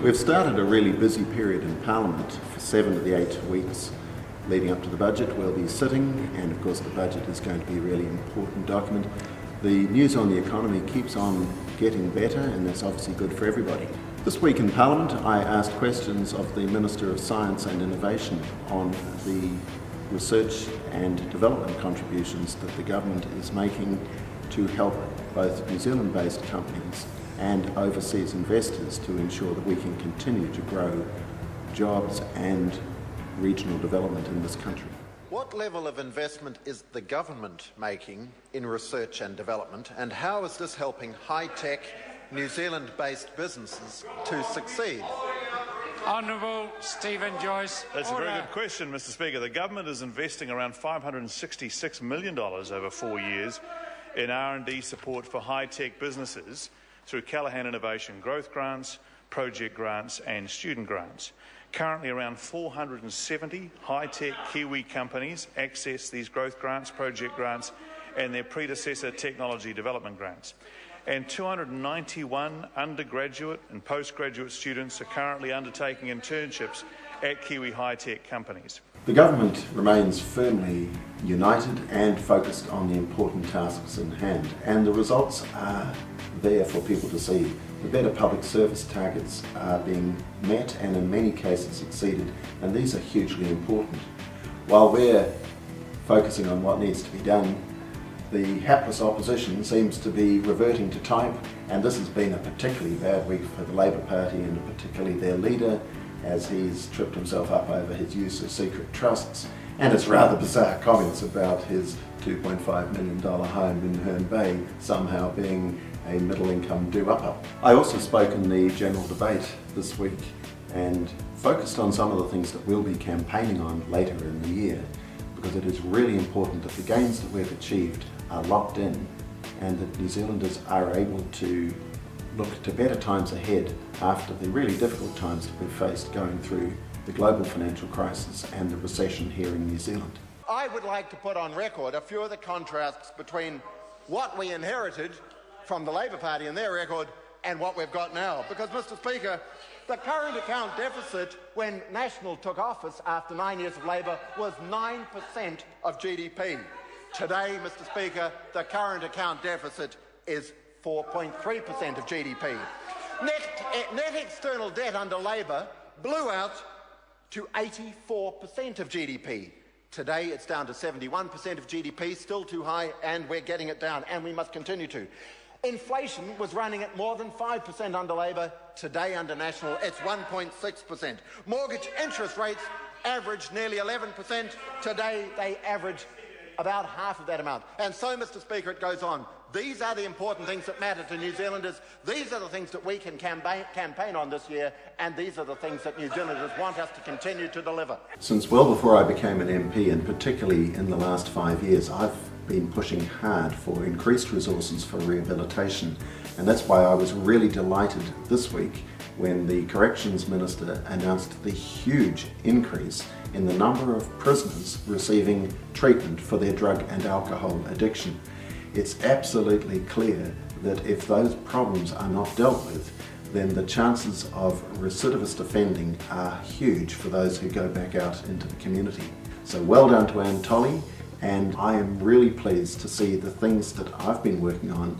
We've started a really busy period in Parliament. For 7 of the 8 weeks leading up to the budget we'll be sitting, and of course the budget is going to be a really important document. The news on the economy keeps on getting better, and that's obviously good for everybody. This week in Parliament I asked questions of the Minister of Science and Innovation on the research and development contributions that the government is making to help both New Zealand-based companies and overseas investors to ensure that we can continue to grow jobs and regional development in this country. What level of investment is the government making in research and development, and how is this helping high-tech New Zealand-based businesses to succeed? Honourable Stephen Joyce. That's a very good question, Mr Speaker. The government is investing around $566 million over 4 years in R&D support for high-tech businesses through Callaghan Innovation Growth Grants, project grants and student grants. Currently around 470 high-tech Kiwi companies access these growth grants, project grants and their predecessor technology development grants. And 291 undergraduate and postgraduate students are currently undertaking internships at Kiwi high-tech companies. The government remains firmly united and focused on the important tasks in hand, and the results are there for people to see. The better public service targets are being met and in many cases exceeded, and these are hugely important. While we're focusing on what needs to be done, the hapless opposition seems to be reverting to type, and this has been a particularly bad week for the Labour Party and particularly their leader, as he's tripped himself up over his use of secret trusts and his rather bizarre comments about his $2.5 million home in Herne Bay somehow being a middle-income do-upper. I also spoke in the general debate this week and focused on some of the things that we'll be campaigning on later in the year, because it is really important that the gains that we've achieved are locked in and that New Zealanders are able to look to better times ahead after the really difficult times that we've faced going through the global financial crisis and the recession here in New Zealand. I would like to put on record a few of the contrasts between what we inherited from the Labour Party and their record and what we've got now. Because, Mr Speaker, the current account deficit when National took office after 9 years of Labour was 9% of GDP. Today, Mr Speaker, the current account deficit is 4.3% of GDP. Net external debt under Labour blew out to 84% of GDP. Today it's down to 71% of GDP, still too high, and we're getting it down, and we must continue to. Inflation was running at more than 5% under Labour. Today under National it's 1.6%. Mortgage interest rates averaged nearly 11%. Today they average about half of that amount. And so, Mr Speaker, it goes on. These are the important things that matter to New Zealanders. These are the things that we can campaign on this year, and these are the things that New Zealanders want us to continue to deliver. Since well before I became an MP, and particularly in the last 5 years, I've been pushing hard for increased resources for rehabilitation, and that's why I was really delighted this week when the Corrections Minister announced the huge increase in the number of prisoners receiving treatment for their drug and alcohol addiction. It's absolutely clear that if those problems are not dealt with, then the chances of recidivist offending are huge for those who go back out into the community. So well done to Anne Tolley, and I am really pleased to see the things that I've been working on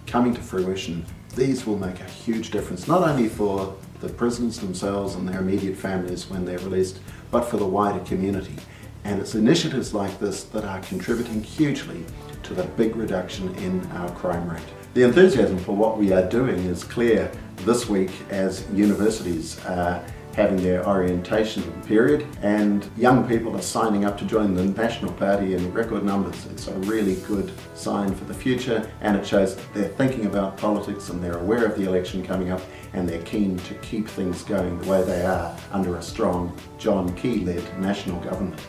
coming to fruition. These will make a huge difference, not only for the prisoners themselves and their immediate families when they're released, but for the wider community. And it's initiatives like this that are contributing hugely to the big reduction in our crime rate. The enthusiasm for what we are doing is clear this week as universities are having their orientation period and young people are signing up to join the National Party in record numbers. It's a really good sign for the future, and it shows that they're thinking about politics and they're aware of the election coming up, and they're keen to keep things going the way they are under a strong John Key-led national government.